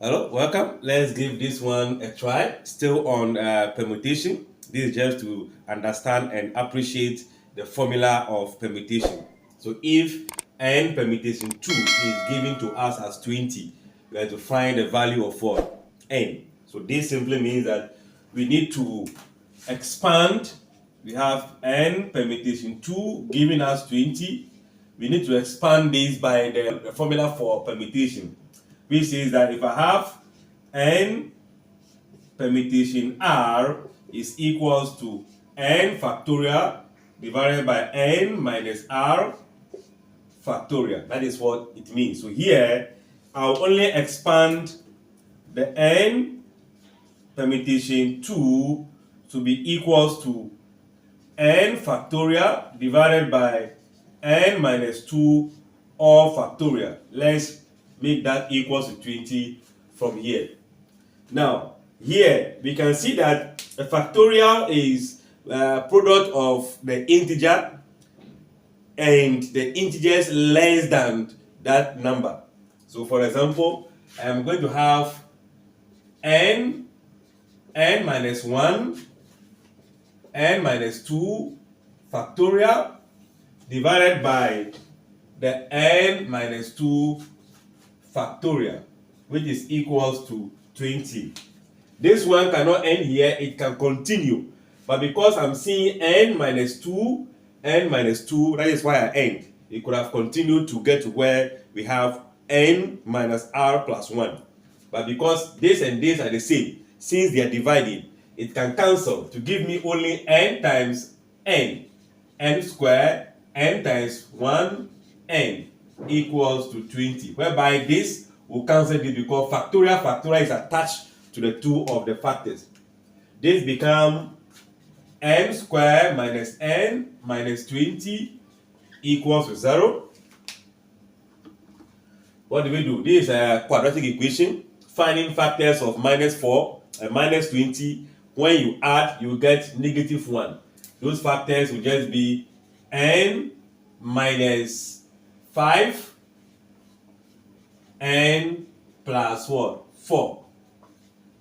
Hello, welcome. Let's give this one a try. Still on permutation. This is just to understand and appreciate the formula of permutation. So if n permutation 2 is given to us as 20, we have to find the value of what? N. So this simply means that we need to expand. We have n permutation 2 giving us 20. We need to expand this by the formula for permutation, which says that if I have n permutation r is equals to n factorial divided by n minus r factorial. That is what it means. So here, I'll only expand the n permutation 2 to be equals to n factorial divided by n minus 2 all factorial. Let's make that equals to 20 from here. Now, here we can see that a factorial is a product of the integer and the integers less than that number. So for example, I am going to have n minus 1, n minus 2 factorial divided by the n minus 2 factorial, which is equals to 20. This one cannot end here, it can continue. But because I'm seeing n minus 2, that is why I end. It could have continued to get to where we have n minus r plus 1. But because this and this are the same, since they are divided, it can cancel to give me only n times n. N squared, n times 1, n equals to 20. Whereby this will cancel this because factorial is attached to the two of the factors. This becomes n squared minus n minus 20 equals to 0. What do we do? This is a quadratic equation, finding factors of minus 4 and minus 20. When you add, you get negative 1. Those factors will just be n minus 5, n plus what? 4.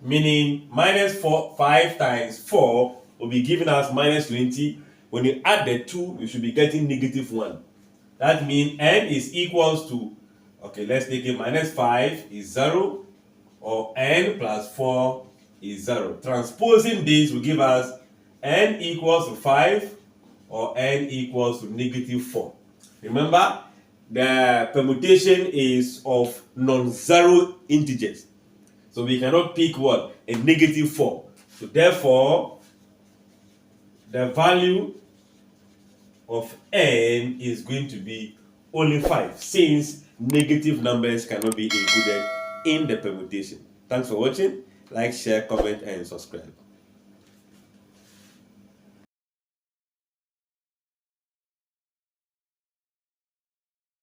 Meaning minus 5 times 4 will be giving us minus 20. When you add the 2, you should be getting negative 1. That means n is equals to, okay, let's take it, minus 5 is 0, or n plus 4 is 0. Transposing this will give us n equals to 5 or n equals to negative 4. Remember, the permutation is of non-zero integers. So we cannot pick what? A negative 4. So therefore, the value of n is going to be only 5, since negative numbers cannot be included in the permutation. Thanks for watching. Like, share, comment, and subscribe.